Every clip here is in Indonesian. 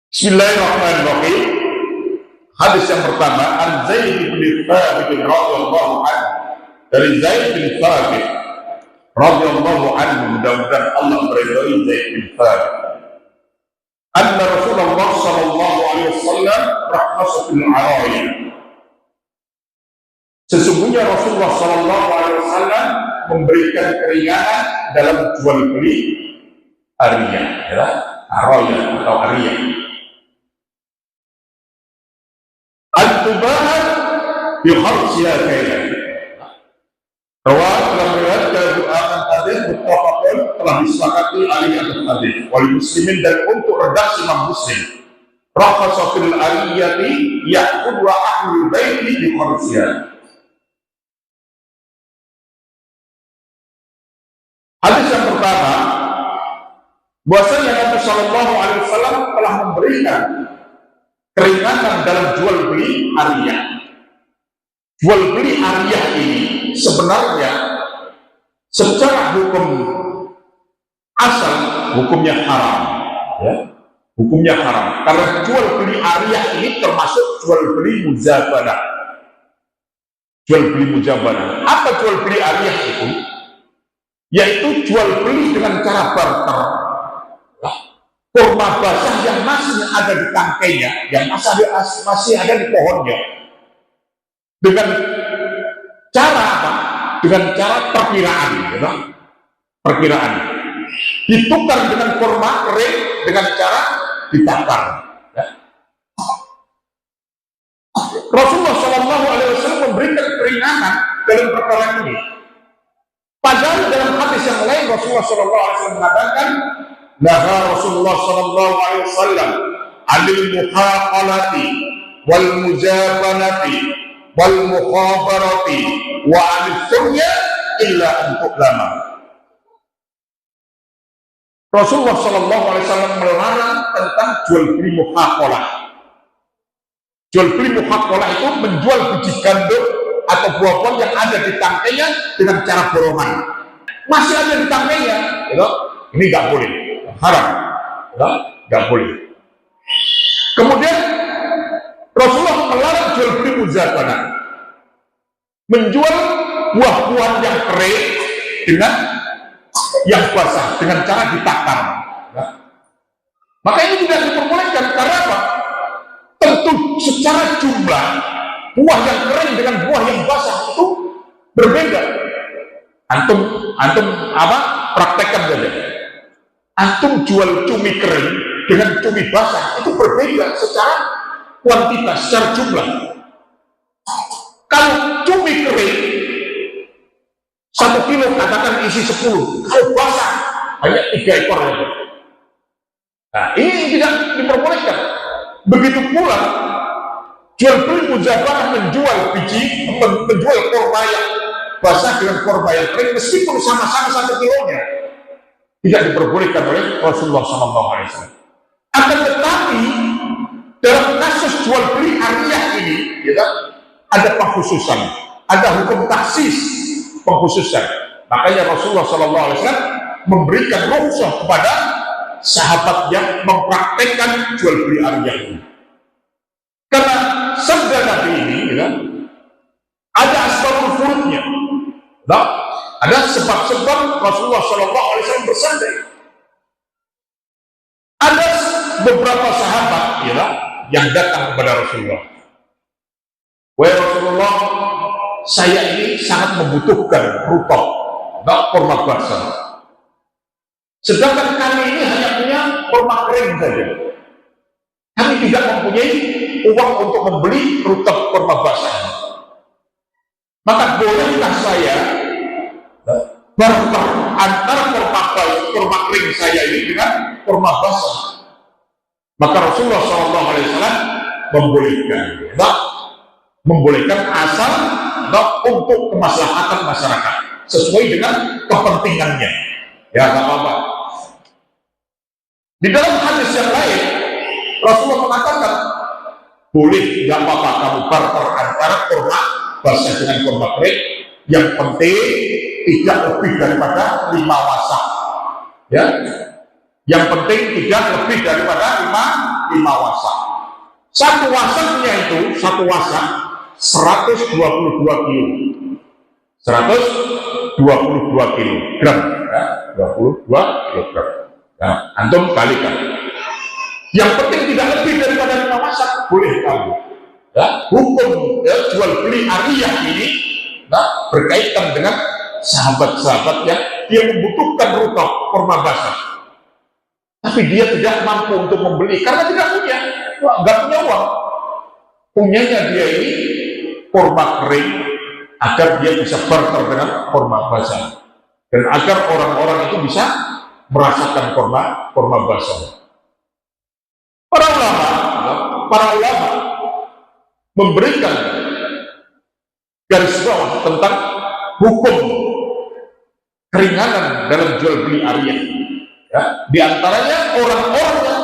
Bismillahirrahmanirrahim. Hadis yang pertama, an Zaid bin Thabit radhiyallahu anhu. Dari Zaid bin Thabit radhiyallahu anhu, mudah-mudahan Allah meridhai Zaid bin Thabit. Anna Rasulullah sallallahu alaihi wasallam rakhasa fil araya. Sesungguhnya Rasulullah sallallahu alaihi wasallam memberikan keringanan dalam jual beli ariyah, ya, araya atau ariyah. Al-Tubahat biharsiha kailan. Rawat dalam riwayat kebukaan hadis muttafaqun telah disepakati alih atas hadis wal muslimin, dan untuk redaksi Imam Muslim rakhasa fil ariyati ya'khud wa ahli baiti biharsiha. Hadis yang pertama, bahwasanya Nabi Shallallahu Alaihi Wasallam telah memberikan keringanan dalam jual beli ariyah. Jual beli ariyah ini sebenarnya secara hukum asal hukumnya haram, ya, hukumnya haram. Karena jual beli ariyah ini termasuk jual beli mujabanah. Jual beli mujabanah. Apa jual beli ariyah itu? Yaitu jual beli dengan cara barter. Kurma basah yang masih ada di tangkainya, yang masih ada di pohonnya, dengan cara apa? Dengan cara perkiraan, ya, perkiraan. Ditukar dengan kurma kering dengan cara ditakar. Ya. Rasulullah Shallallahu Alaihi Wasallam memberikan keringanan dalam perkara ini. Padahal dalam hadis yang lain Rasulullah Shallallahu Alaihi Wasallam mengatakan, naha Rasulullah Shallallahu Alaihi Wasallam anil muhaqalati wal mujabanati wal mukhabarati wa anil dunya illa an tu'lama. Rasulullah Shallallahu Alaihi Wasallam melarang tentang jual beli muhaqalah. Jual beli muhaqalah itu menjual biji gandum atau buah-buah yang ada di tangkainya dengan cara borongan. Masih ada di tangkainya, gitu. Ini nggak boleh, haram, nggak boleh. Kemudian Rasulullah melarang jual beli mujabanah, menjual buah-buahan yang kering dengan yang basah dengan cara ditakar. Maka ini tidak diperbolehkan karena apa? Tentu secara jumlah buah yang kering dengan buah yang basah itu berbeda. Antum apa? Praktekkan saja. Antum jual cumi kering dengan cumi basah itu berbeda secara kuantitas, secara jumlah. Kalau cumi kering 1 kilo katakan isi 10, kalau basah hanya 3 ekor saja. Nah, ini tidak diperbolehkan. Begitu pula jual beli mujabanah, menjual kurma yang basah dengan kurma yang kering meskipun sama-sama 1 kilonya, tidak diperbolehkan oleh Rasulullah SAW. Akan tetapi dalam kasus jual beli ariyah ini, ya, ada pengkhususan, ada hukum taksis pengkhususan. Makanya Rasulullah SAW memberikan rukhsah kepada sahabat yang mempraktekkan jual beli ariyah ini. Karena sabda Nabi ini, ya, ada asbabul furudnya. Nah, ada sebab-sebab Rasulullah SAW bersandai. Ada beberapa sahabat, ya, yang datang kepada Rasulullah. Wahai Rasulullah, saya ini sangat membutuhkan rutop, kurma basah. Sedangkan kami ini hanya punya kurma kering saja. Kami tidak mempunyai uang untuk membeli rutop kurma basah. Maka bolehkah saya barter antara kurma kering saya ini dengan kurma basah? Maka Rasulullah SAW membolehkan asal untuk kemaslahatan masyarakat sesuai dengan kepentingannya. Ya, nggak apa-apa. Di dalam hadis yang lain Rasulullah mengatakan, boleh, nggak apa-apa kamu barter antara kurma basah dengan kurma kering, yang penting tidak lebih daripada 5 wasak. Ya, Yang penting tidak lebih daripada 5 wasak. Satu wasaknya itu, satu wasak 122 kilo. 122 kilogram, ya, 22 kilogram. Ya, antum kalikan. Yang penting tidak lebih daripada 5 wasak, boleh kamu. Ya, hukum ya, jual beli ariyah ini berkaitan dengan sahabat-sahabat yang dia membutuhkan rutab kurma basah, tapi dia tidak mampu untuk membeli karena tidak punya, nggak punya uang. Punyanya dia ini kurma kering agar dia bisa barter dengan kurma basah dan agar orang-orang itu bisa merasakan kurma basah. Para ulama memberikan garis bawah tentang hukum keringanan dalam jual beli ariyah. Ya, di antaranya orang-orang yang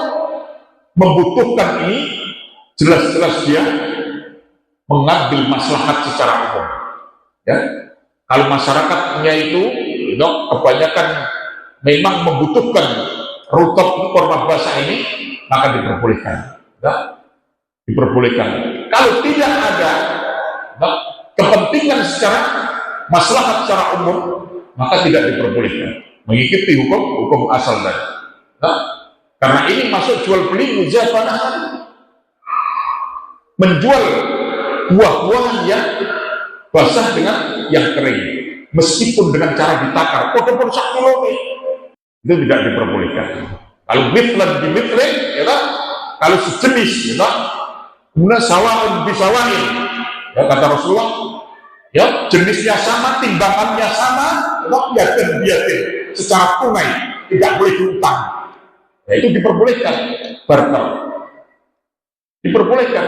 membutuhkan ini jelas-jelas dia mengambil maslahat secara umum. Ya, kalau masyarakatnya itu kebanyakan memang membutuhkan rutab kurma basah ini, maka diperbolehkan. Ya, diperbolehkan. Kalau tidak ada kepentingan secara maslahat secara umum, maka tidak diperbolehkan mengikuti hukum asal tadi. Karena ini masuk jual beli mujabanah, menjual buah-buahan yang basah dengan yang kering, meskipun dengan cara ditakar, walaupun 1 kilo itu tidak diperbolehkan. Kalau mithlan di mithlin, ya, kalau sejenis, ya, kemudian sawaun bisawain, ya, kata Rasulullah, ya, jenisnya sama, timbangannya sama, yakin secara tunai, tidak boleh diutang. Ya, itu diperbolehkan, barter, diperbolehkan.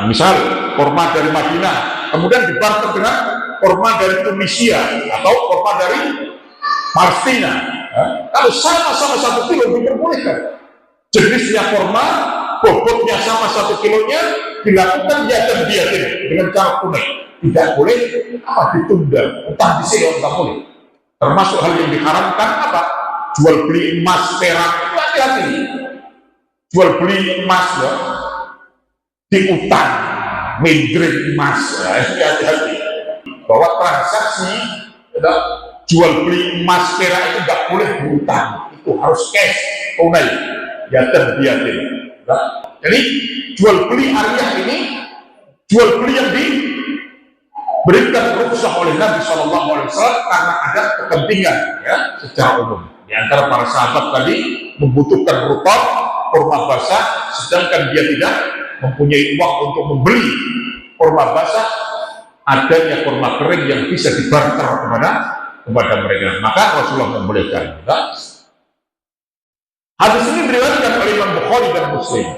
Misal kurma dari Madinah, kemudian dibarter dengan kurma dari Tunisia atau kurma dari Palestina. Ya, kalau sama-sama 1 kilo diperbolehkan. Jenisnya kurma, bobotnya sama 1 kilonya, dilakukan yakin dengan cara tunai. Tidak boleh ditunda, utang di sini tidak boleh. Termasuk hal yang diharamkan apa? Jual beli emas, perak, itu hati-hati. Jual beli emas, ya, diutang, mindrik emas, ya, itu hati-hati. Bahwa transaksi ya, jual beli emas, perak itu tidak boleh diutang, itu harus cash, tunai, yakin. Ya. Jadi jual beli ariyah ini, jual beli yang diberikan rukhsah oleh Nabi SAW karena ada kepentingan, ya, secara umum. Di antara para sahabat tadi membutuhkan rutab kurma basah, sedangkan dia tidak mempunyai uang untuk membeli kurma basah, adanya kurma kering yang bisa dibarter kepada mereka, maka Rasulullah membolehkan. Ya. Hadis ini diriwayatkan oleh Imam Bukhari dan Muslim.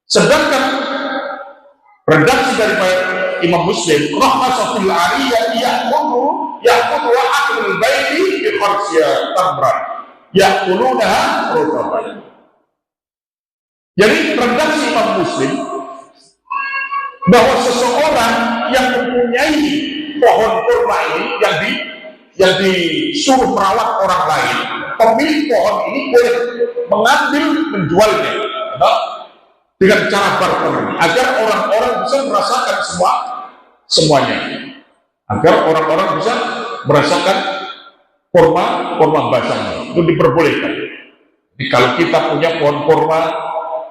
Sedangkan redaksi dari Imam Muslim, rahmatul ariyah ya'khudhu ahlul baiti bi kharsiya tamran ya'kulunaha rutaban. Jadi redaksi Imam Muslim bahwa seseorang yang mempunyai pohon kurma ini yang disuruh merawat orang lain, pemilik pohon ini boleh menjualnya dengan cara barter agar orang-orang bisa merasakan semuanya, agar orang-orang bisa merasakan kurma basahnya. Itu diperbolehkan. Jadi kalau kita punya pohon kurma,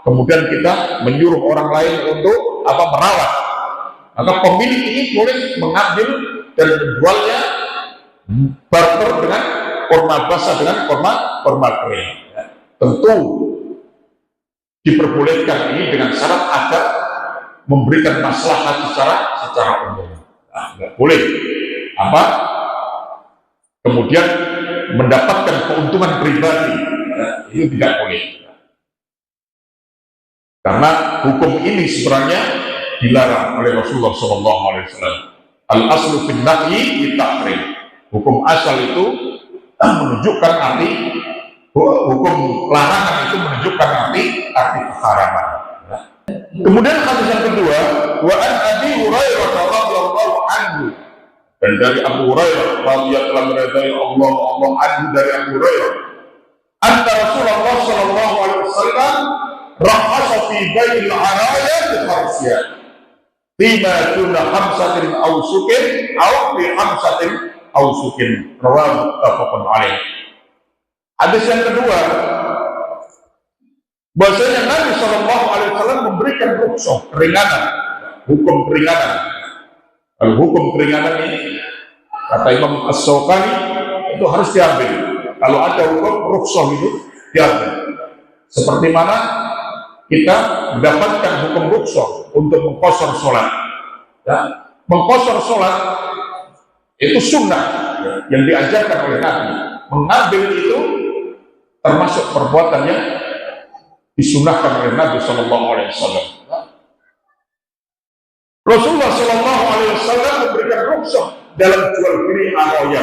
kemudian kita menyuruh orang lain untuk merawat, maka pemilik ini boleh mengambil dan menjualnya barter dengan kurma basah dengan kurma kering. Ya. Tentu diperbolehkan ini dengan syarat agar memberikan maslahat secara umum. Nah, nggak boleh kemudian mendapatkan keuntungan pribadi. Nah, itu tidak boleh. Karena hukum ini sebenarnya dilarang oleh Rasulullah SAW. Al-aslu fin nahyi at-tahrim. Hukum asal itu menunjukkan arti, hukum larangan itu menunjukkan arti keharaman. Kemudian hadis yang kedua, wa an Abi Hurairah radhiyallahu anhu, dan dari Abu Hurairah radhiyallahu anhu dari Abu Hurairah anna Rasulullah sallallahu alaihi wasallam rakhasa fi bai'il araya bi kharsiya bima tuna khamsatin aw sukin aw bi khamsatin aw sukin, rawahu muttafaqun alaih. Hadis yang kedua, bahwasanya Nabi sallallahu alaihi wasallam memberikan rukhsah, keringanan, hukum keringanan. Kalau hukum keringanan ini kata Imam As-Sawqani itu harus diambil. Kalau ada hukum rukhsah itu diambil. Seperti mana kita mendapatkan hukum rukhsah untuk mengqashar sholat. Ya. Mengqashar sholat itu sunnah yang diajarkan oleh Nabi. Mengambil itu termasuk perbuatan yang disunahkan oleh Nabi Sallallahu Alaihi Wasallam. Rasulullah Sallallahu Alaihi Wasallam memberikan rukhsah dalam jual beli araya,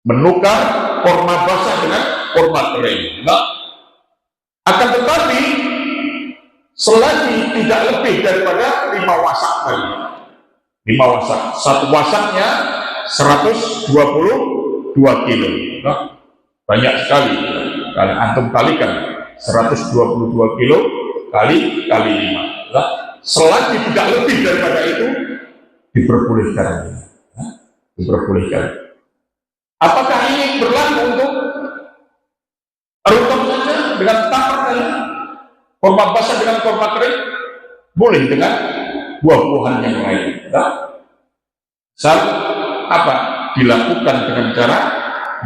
menukar korma basah dengan korma kering. Akan tetapi selagi tidak lebih daripada 5 wasak tadi. 5 wasak. Satu wasaknya 122 kilo. Banyak sekali. Kalau antum kalikan 122 kilo kali 5. Selagi tidak lebih daripada itu diperbolehkan. Diperbolehkan. Apakah ini berlaku untuk rutam saja dengan tamar kali, korma basah dengan korma kering? Boleh dengan buah-buahan yang lain. Apa? Dilakukan dengan cara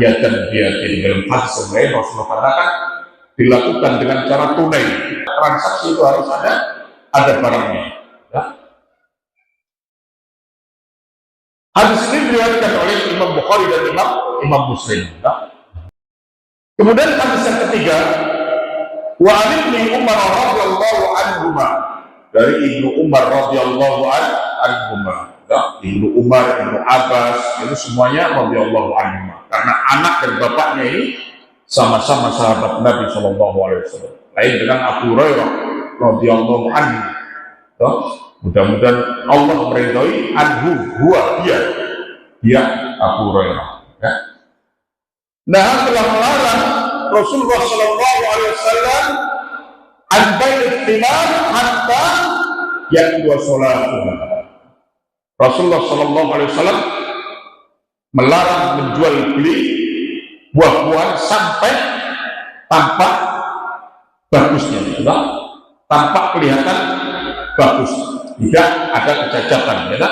yadan biadin. Dalam hadis yang lain Rasulullah katakan dilakukan dengan cara tunai. Transaksi itu harus ada barangnya. Ya. Hadis ini diriwayatkan oleh Imam Bukhari dan Imam Muslim. Ya. Kemudian hadis yang ketiga, wa an Ibnu Umar radhiyallahu anhuma, dari Ibnu Umar radhiyallahu anhuma. Ya, Ibnu Umar, Ibnu Abbas, itu semuanya radhiyallahu anhuma. Karena anak dan bapaknya ini sama-sama sahabat Nabi sallallahu alaihi wasallam. Lain dengan Abu Hurairah radhiyallahu anhu. Ya, mudah-mudahan Allah meridhai anhu, huwa dia Abu Hurairah. Ya. Nah, telah melarang Rasulullah sallallahu alaihi wasallam an bai'it thimar hatta yaqwa salatuha. Rasulullah sallallahu alaihi wasallam melarang menjual beli buah-buahan sampai tampak bagusnya, ya, tampak kelihatan bagus, tidak ada kecacatan, ya.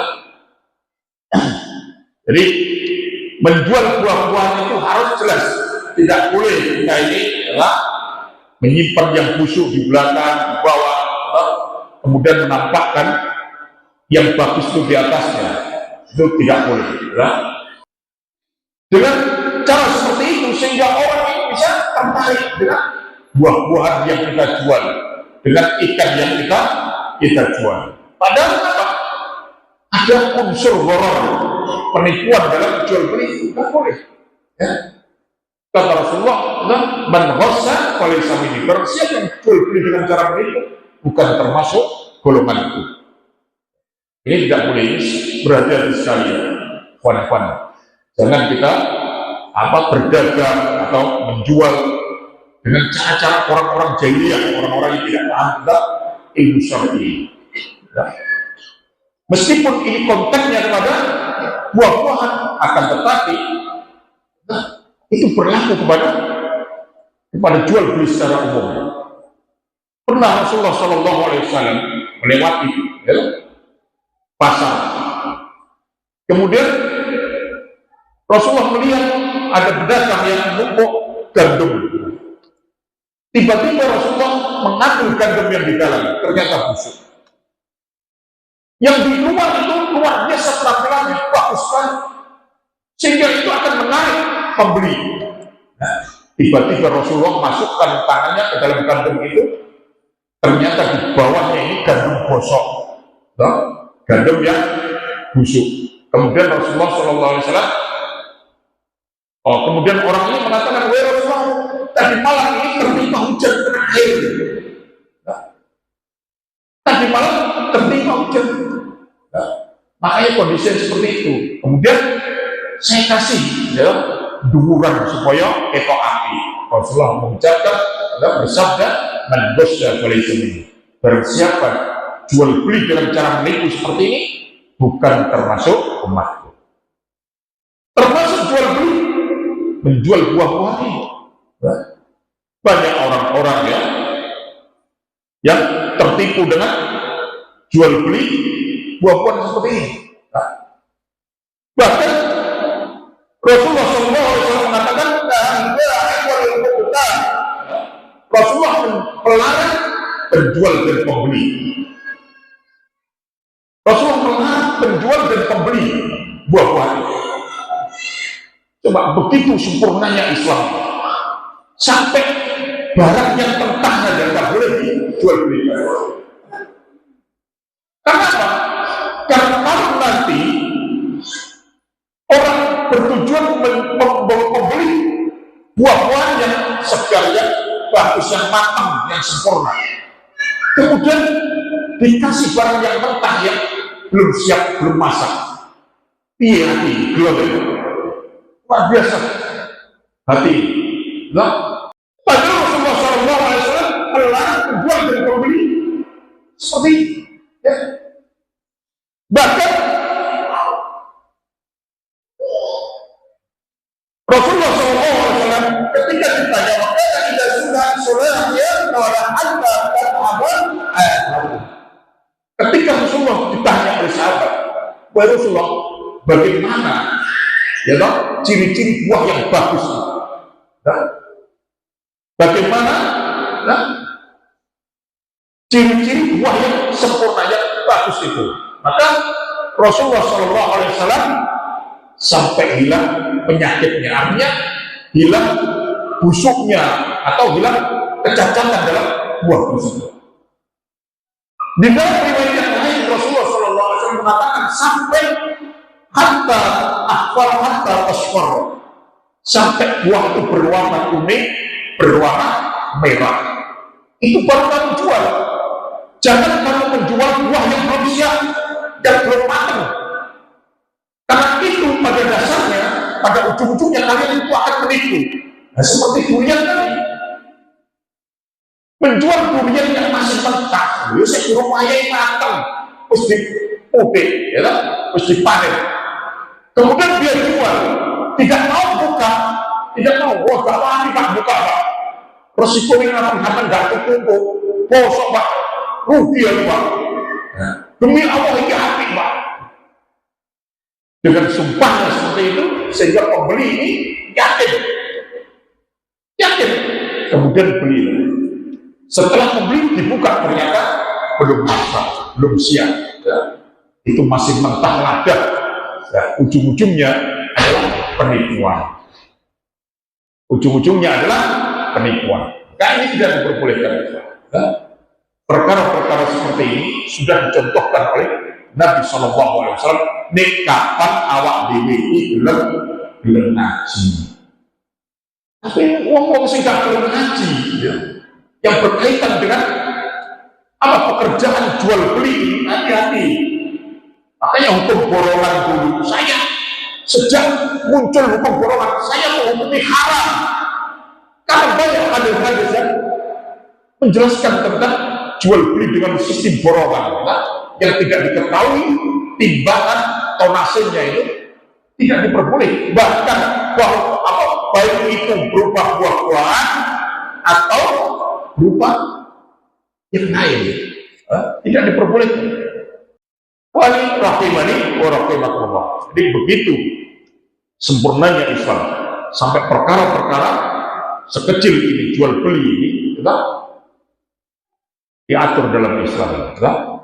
Jadi menjual buah-buahan itu harus jelas, tidak boleh kita ini adalah menyimpan yang busuk di belakang, di bawah, ya, kemudian menampakkan yang bagus itu di atasnya, itu tidak boleh. Ya. Dengan cara seperti itu sehingga orang ini bisa tertarik dengan buah-buahan yang kita jual, dengan ikan yang kita jual. Padahal apa? Ada unsur horor, penipuan dalam jual beli, tidak boleh. Ya. Kata Rasulullah, man ghassa falaysa minni. Barang siapa yang jual beli dengan cara menipu, bukan termasuk golongan itu. Ini tidak boleh, berhati-hati sekali, kawan-kawan. Jangan kita berdagang atau menjual dengan cara-cara orang-orang jahiliyah, orang-orang yang tidak paham tentang ilmu syar'i. Ya. Meskipun ini konteksnya kepada buah-buahan, akan tetapi itu berlaku kepada jual beli secara umum. Pernah Rasulullah Shallallahu Alaihi Wasallam melewati pasar. Kemudian Rasulullah melihat ada pedagang yang menumpuk gandum. Tiba-tiba Rasulullah mengambil gandum yang di dalam, ternyata busuk. Yang di luar itu luar biasa tampilannya, bagus sekali, sehingga itu akan menarik pembeli. Nah, tiba-tiba Rasulullah masukkan tangannya ke dalam gandum itu, ternyata di bawahnya ini gandum gosok, gandum yang busuk. Kemudian Rasulullah SAW, kemudian orang ini mengatakan, wahai Rasulullah, tadi malam ini tertimpa hujan kena air. Tadi malam tertimpa hujan. Makanya kondisi seperti itu. Kemudian saya kasih dukuran supaya ketok api. Rasulullah mengucapkan, bersabda, man ghasya falaysa minni. Barang siapa jual beli dengan cara menipu seperti ini, bukan termasuk umatku. Termasuk jual beli, menjual buah-buah ini. Banyak orang-orang yang tertipu dengan jual beli buah-buahan seperti ini. Bahkan Rasulullah SAW mengatakan, Rasulullah melarang penjual dan pembeli. Rasulullah melarang penjual dan pembeli buah-buahan. Coba begitu sempurnanya Islam, sampai barang yang mentah saja nggak boleh dijual beli. Karena apa? Karena kalau nanti orang bertujuan membeli buah-buahan yang segar, yang bagus, yang matang, yang sempurna, kemudian dikasih barang yang mentah yang belum siap, belum masak, iya hati, gelap, luar biasa hati. Nah, padahal Rasulullah SAW melarang penjual dan pembeli seperti itu. Ya. Bahkan Rasulullah SAW ketika ditanya, maka tidak sudah solatnya orang anda dan abad. Ketika Rasulullah ditanya oleh sahabat, wahai Rasulullah, bagaimana ciri-ciri buah yang bagus? Bagaimana ciri-ciri buah yang sempurna, yang bagus itu? Maka Rasulullah SAW sampai hilang penyakitnya, artinya hilang busuknya atau hilang kecacatan dalam buah tersebut. Di dalam riwayat yang lain Rasulullah SAW mengatakan sampai hatta akhwal hatta asfar, sampai buah itu berwarna kuning, berwarna merah, itu baru kamu jual. Jangan kamu menjual buah yang belum siap, yang belum matang. Karena itu pada dasarnya, pada ujung-ujungnya kalian itu akan menipu. Nah, seperti durian tadi, menjual durian yang masih mentah, sebelum ayam matang, terus diubek, terus dipanen. Kemudian dia jual, tidak mau buka, tidak mau, wah gak wani pak buka pak. Resiko ini akan gak terkumpul, kosong pak, rugi ya pak. Demi Allah ini hati pak. Dengan sumpahnya seperti itu, sehingga pembeli ini yakin, kemudian beli. Setelah pembeli dibuka ternyata belum masak, belum siap, itu masih mentah lada. Ujung-ujungnya adalah penipuan. Ini tidak diperbolehkan. Perkara-perkara seperti ini sudah dicontohkan oleh Nabi SAW. Nek kapan awak dewe iki gelem ngaji. Tapi wong sing gak gelem ngaji, yang berkaitan dengan apa pekerjaan jual beli, hati-hati. Makanya hukum borongan dulu, saya sejak muncul hukum borongan, saya menghukumi haram. Karena banyak hadis-hadis yang menjelaskan tentang jual beli dengan sistem borongan, yang tidak diketahui timbangan tonasenya itu tidak diperboleh. Bahkan baik itu berupa buah-buahan atau berupa yang lain, tidak diperbolehkan. Wali rahimani wa rahimakumullah. Jadi begitu sempurnanya Islam, sampai perkara-perkara sekecil ini, jual beli ini, diatur dalam Islam.